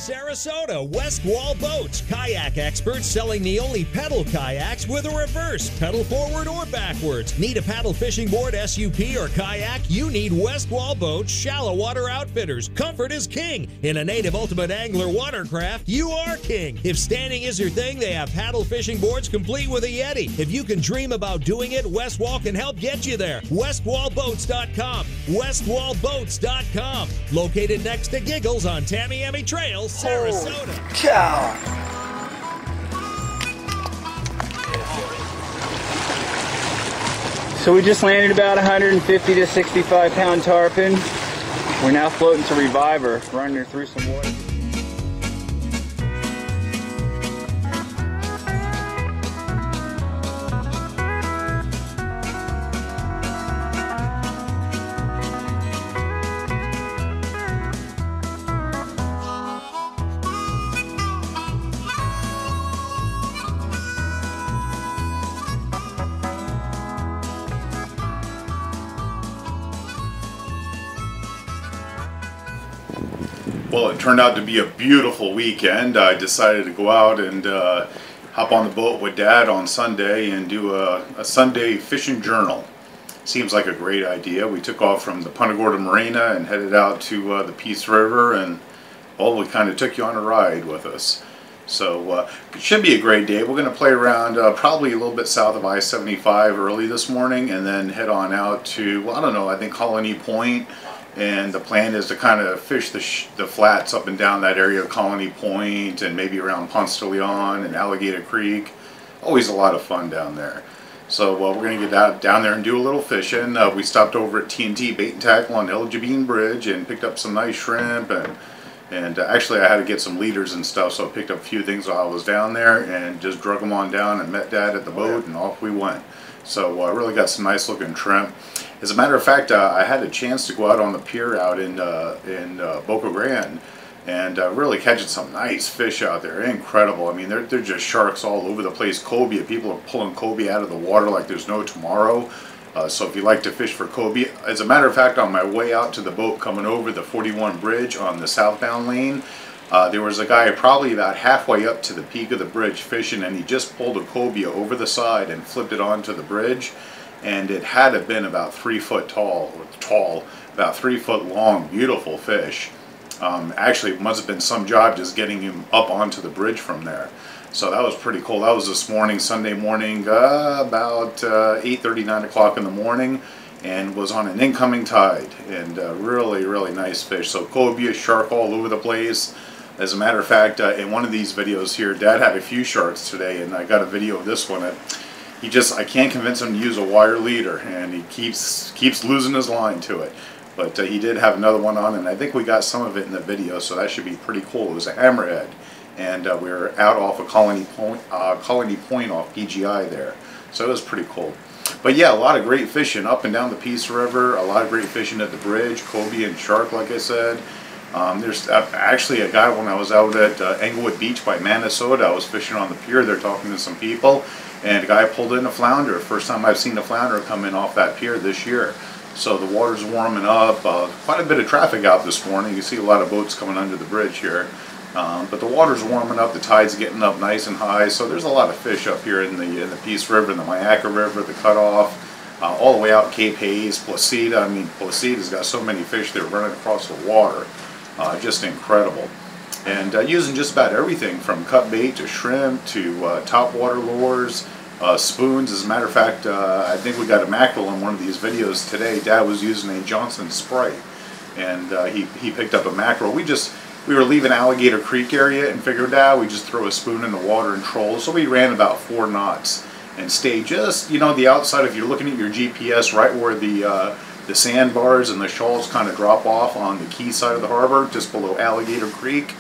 Sarasota, West Wall Boats, kayak experts selling the only pedal kayaks with a reverse, pedal forward or backwards. Need a paddle fishing board, SUP, or kayak? You need West Wall Boats Shallow Water Outfitters. Comfort is king. In a native ultimate angler watercraft, you are king. If standing is your thing, they have paddle fishing boards complete with a Yeti. If you can dream about doing it, West Wall can help get you there. WestWallBoats.com. WestWallBoats.com. Located next to Giggles on Tamiami Trail, Sarasota. Holy cow! So we just landed about 150 to 65 pound tarpon. We're now floating to Reviver, running her through some water. Well, it turned out to be a beautiful weekend. I decided to go out and hop on the boat with Dad on Sunday and do a Sunday fishing journal. Seems like a great idea. We took off from the Punta Gorda Marina and headed out to the Peace River, and well, we kind of took you on a ride with us. So it should be a great day. We're going to play around probably a little bit south of I-75 early this morning, and then head on out to, well, I don't know, I think Colony Point. And the plan is to kind of fish the flats up and down that area of Colony Point and maybe around Ponce de Leon and Alligator Creek. Always a lot of fun down there. So we're going to get down there and do a little fishing. We stopped over at T&T Bait and Tackle on El Jabin Bridge and picked up some nice shrimp. And actually I had to get some leaders and stuff, so I picked up a few things while I was down there and just drug them on down and met Dad at the boat, and off we went. So I really got some nice looking shrimp. As a matter of fact, I had a chance to go out on the pier out in Boca Grande and really catching some nice fish out there. Incredible. I mean, they're just sharks all over the place. Cobia, people are pulling cobia out of the water like there's no tomorrow. So if you like to fish for cobia, as a matter of fact, on my way out to the boat coming over the 41 bridge on the southbound lane, there was a guy probably about halfway up to the peak of the bridge fishing, and he just pulled a cobia over the side and flipped it onto the bridge. And it had to have been about 3 foot tall, about 3 foot long, beautiful fish. Actually, it must have been some job just getting him up onto the bridge from there. So that was pretty cool. That was this morning, Sunday morning, about 8:30, 9 o'clock in the morning, and was on an incoming tide. And really, really nice fish. So cobia, shark all over the place. As a matter of fact, in one of these videos here, Dad had a few sharks today, and I got a video of this one. I can't convince him to use a wire leader, and he keeps losing his line to it. But he did have another one on, and I think we got some of it in the video, so that should be pretty cool. It was a hammerhead, and we were out off of Colony Point off PGI there, so it was pretty cool. But yeah, a lot of great fishing up and down the Peace River, a lot of great fishing at the bridge, cobia and shark, like I said. There's actually a guy when I was out at Englewood Beach by Minnesota. I was fishing on the pier there talking to some people, and a guy pulled in a flounder. First time I've seen a flounder come in off that pier this year. So the water's warming up. Quite a bit of traffic out this morning. You see a lot of boats coming under the bridge here. But the water's warming up, the tide's getting up nice and high. So there's a lot of fish up here in the Peace River, in the Mackerel River, the Cutoff, all the way out Cape Hayes, Placida. I mean, Placida's got so many fish there running across the water. Just incredible. And using just about everything from cut bait to shrimp to topwater lures, spoons. As a matter of fact, I think we got a mackerel in one of these videos today. Dad was using a Johnson Sprite, and he picked up a mackerel. We were leaving Alligator Creek area and figured out we just throw a spoon in the water and troll. So we ran about 4 knots and stayed just, you know, the outside. If you're looking at your GPS, right where the sandbars and the shoals kind of drop off on the quay side of the harbor, just below Alligator Creek.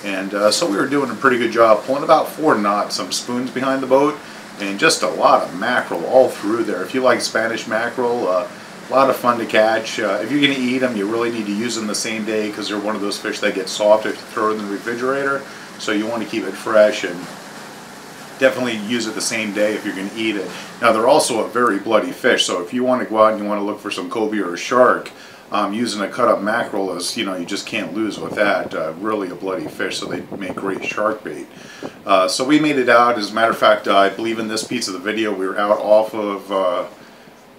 And so we were doing a pretty good job, pulling about 4 knots, some spoons behind the boat, and just a lot of mackerel all through there. If you like Spanish mackerel, a lot of fun to catch. If you're going to eat them, you really need to use them the same day, because they're one of those fish that get soft if you throw it in the refrigerator. So you want to keep it fresh, and definitely use it the same day if you're going to eat it. Now, they're also a very bloody fish, so if you want to go out and you want to look for some cobia or shark, using a cut up mackerel is, you know, you just can't lose with that. Really a bloody fish, so they make great shark bait. So we made it out. As a matter of fact, I believe in this piece of the video we were out off of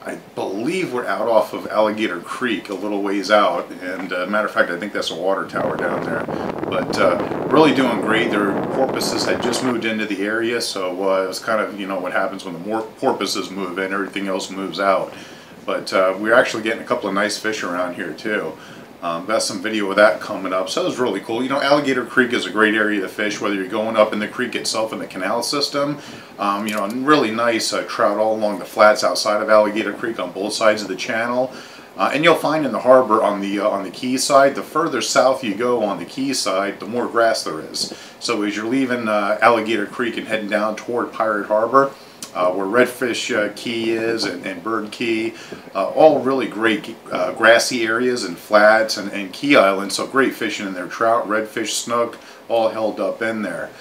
I believe we're out off of Alligator Creek, a little ways out, and matter of fact, I think that's a water tower down there. But really doing great. Their porpoises had just moved into the area, so it was kind of, you know, what happens when the more porpoises move in, everything else moves out. But we're actually getting a couple of nice fish around here too. Got some video of that coming up, so it was really cool. You know, Alligator Creek is a great area to fish, whether you're going up in the creek itself in the canal system. You know, really nice trout all along the flats outside of Alligator Creek on both sides of the channel. And you'll find in the harbor on the quay side, the further south you go on the quay side, the more grass there is. So as you're leaving Alligator Creek and heading down toward Pirate Harbor, where Redfish Key is and Bird Key, all really great grassy areas and flats and Key Island, so great fishing in there. Trout, redfish, snook, all held up in there.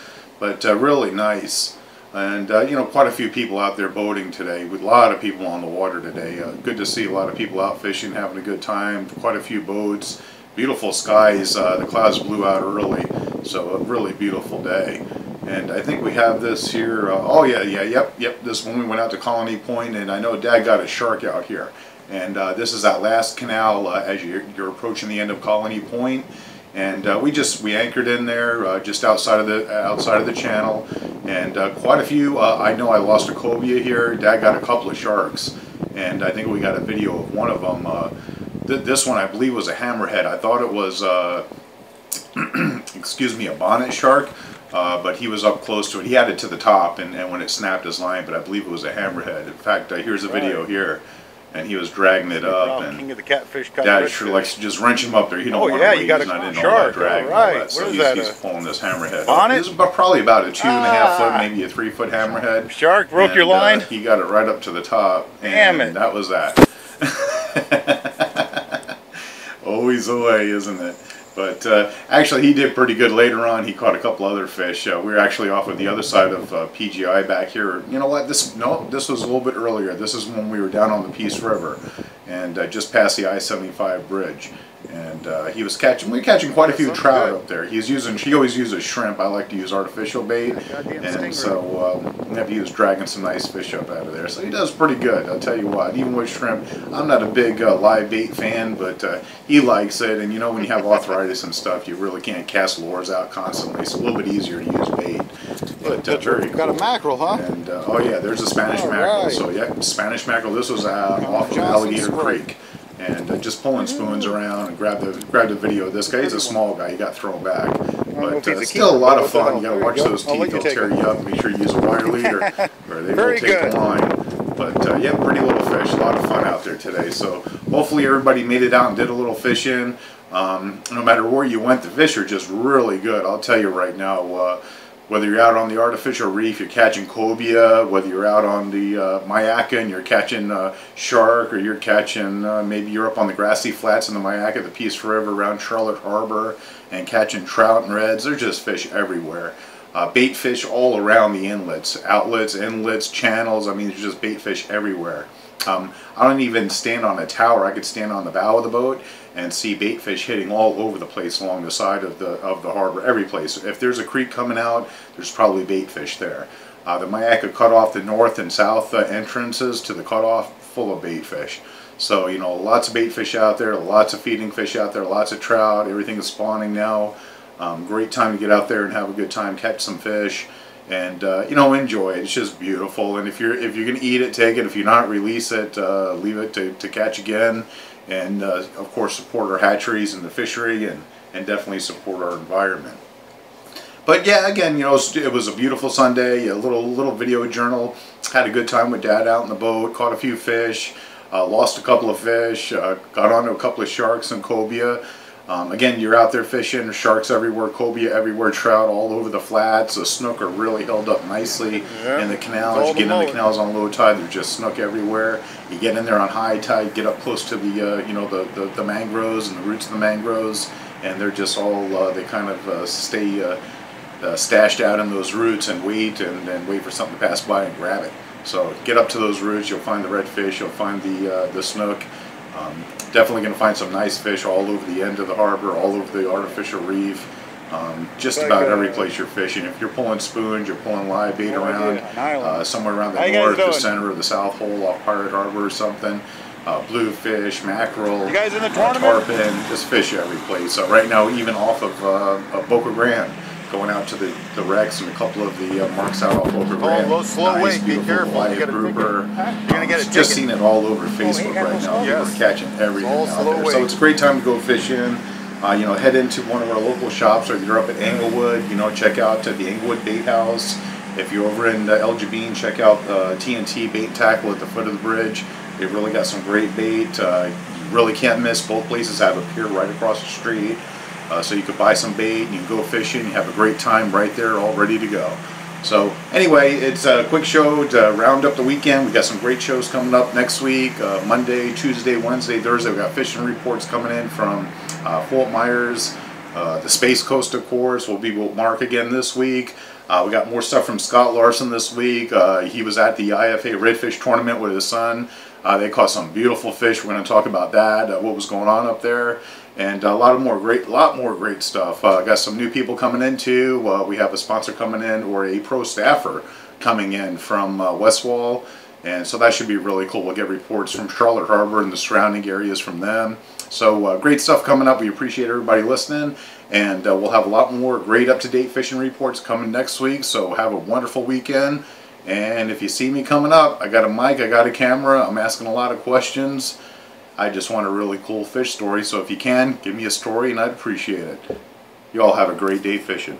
But really nice. And you know, quite a few people out there boating today, with a lot of people on the water today. Good to see a lot of people out fishing, having a good time, quite a few boats. Beautiful skies, the clouds blew out early, so a really beautiful day. And I think we have this here, oh yeah, yep, this one we went out to Colony Point, and I know Dad got a shark out here. And this is that last canal as you're approaching the end of Colony Point. And we anchored in there just outside of the channel, and quite a few. I know I lost a cobia here. Dad got a couple of sharks, and I think we got a video of one of them. This one I believe was a hammerhead. I thought it was excuse me, a bonnet shark, but he was up close to it. He had it to the top, and when it snapped his line, but I believe it was a hammerhead. In fact, here's a video here. And he was dragging it up, and King of the catfish. Dad sure likes to just wrench him up there. He don't want to wait. He's not into all that drag and all that. So he's pulling this hammerhead. This is probably about a 2.5 foot, maybe a 3 foot hammerhead. Shark broke your line. He got it right up to the top, Damn it. And that was that. Always the way, isn't it? But actually, he did pretty good later on. He caught a couple other fish. We were actually off of the other side of PGI back here. You know what? This was a little bit earlier. This is when we were down on the Peace River, and just past the I-75 bridge. And we were catching quite a few trout up there. He always uses shrimp. I like to use artificial bait, and so he was dragging some nice fish up out of there. So he does pretty good. I'll tell you what. Even with shrimp, I'm not a big live bait fan, but he likes it. And you know, when you have arthritis and stuff, you really can't cast lures out constantly. It's a little bit easier to use bait. But very cool. Got a mackerel, huh? And oh yeah, there's a Spanish mackerel. Right. So yeah, Spanish mackerel. This was off of Alligator Creek. And just pulling spoons around, and grabbed the video of this guy. He's a small guy. He got thrown back, but still a lot of fun. You got to watch those teeth; they'll tear you up. Make sure you use a wire leader, or they will take the line. But yeah, pretty little fish. A lot of fun out there today. So hopefully everybody made it out and did a little fishing. No matter where you went, the fish are just really good. I'll tell you right now. Whether you're out on the artificial reef, you're catching cobia, whether you're out on the Mayaca and you're catching shark, or you're catching, maybe you're up on the grassy flats in the Mayaca, the Peace River, around Charlotte Harbor, and catching trout and reds, there's just fish everywhere. Bait fish all around the inlets, outlets, inlets, channels. I mean, there's just bait fish everywhere. I don't even stand on a tower. I could stand on the bow of the boat and see bait fish hitting all over the place along the side of the harbor, every place. If there's a creek coming out, there's probably bait fish there. The Mayaca cut off the north and south entrances to the cutoff, full of bait fish. So, you know, lots of bait fish out there, lots of feeding fish out there, lots of trout. Everything is spawning now. Great time to get out there and have a good time, catch some fish. And you know, enjoy it. It's just beautiful. And if you're gonna eat it, take it. If you're not, release it. Leave it to catch again. And of course, support our hatcheries and the fishery, and definitely support our environment. But yeah, again, you know, it was a beautiful Sunday. A little video journal. Had a good time with Dad out in the boat. Caught a few fish. Lost a couple of fish. Got onto a couple of sharks and cobia. Again, you're out there fishing, sharks everywhere, cobia everywhere, trout all over the flats. The snook are really held up nicely in the canals. You get in the canals on low tide, there's just snook everywhere. You get in there on high tide, get up close to the you know, the mangroves and the roots of the mangroves, and they're just all they kind of stay stashed out in those roots and wait for something to pass by and grab it. So get up to those roots, you'll find the redfish, you'll find the snook. Definitely going to find some nice fish all over the end of the harbor, all over the artificial reef. Just about every place you're fishing. If you're pulling spoons, you're pulling live bait around, somewhere around the north, the center, or the south hole off Pirate Harbor or something. Bluefish, mackerel, you guys in the tournament? tarpon, just fish every place. Right now, even off of Boca Grande, going out to the wrecks and a couple of the marks out off Boca Grande. Slow nice, weight, be careful. Goliath grouper. You're gonna get a just seen it all over Facebook right now. People are catching everything out there. So it's a great time to go fishing. You know, head into one of our local shops, or if you're up at Englewood, you know, check out the Englewood Bait House. If you're over in El Jabin, check out TNT Bait and Tackle at the foot of the bridge. They've really got some great bait. You really can't miss. Both places have a pier right across the street. So you could buy some bait, and you can go fishing, you have a great time right there, all ready to go. So anyway, it's a quick show to round up the weekend. We've got some great shows coming up next week, Monday, Tuesday, Wednesday, Thursday. We've got fishing reports coming in from Fort Myers, the Space Coast, of course. We'll be with Mark again this week. We got more stuff from Scott Larson this week. He was at the IFA Redfish Tournament with his son. They caught some beautiful fish. We're going to talk about that, what was going on up there, and a lot more great stuff. Got some new people coming in too. We have a sponsor coming in, or a pro staffer coming in from Westwall, and so that should be really cool. We'll get reports from Charlotte Harbor and the surrounding areas from them. So great stuff coming up. We appreciate everybody listening, and we'll have a lot more great up-to-date fishing reports coming next week. So have a wonderful weekend. And if you see me coming up, I got a mic, I got a camera, I'm asking a lot of questions. I just want a really cool fish story, so if you can, give me a story and I'd appreciate it. You all have a great day fishing.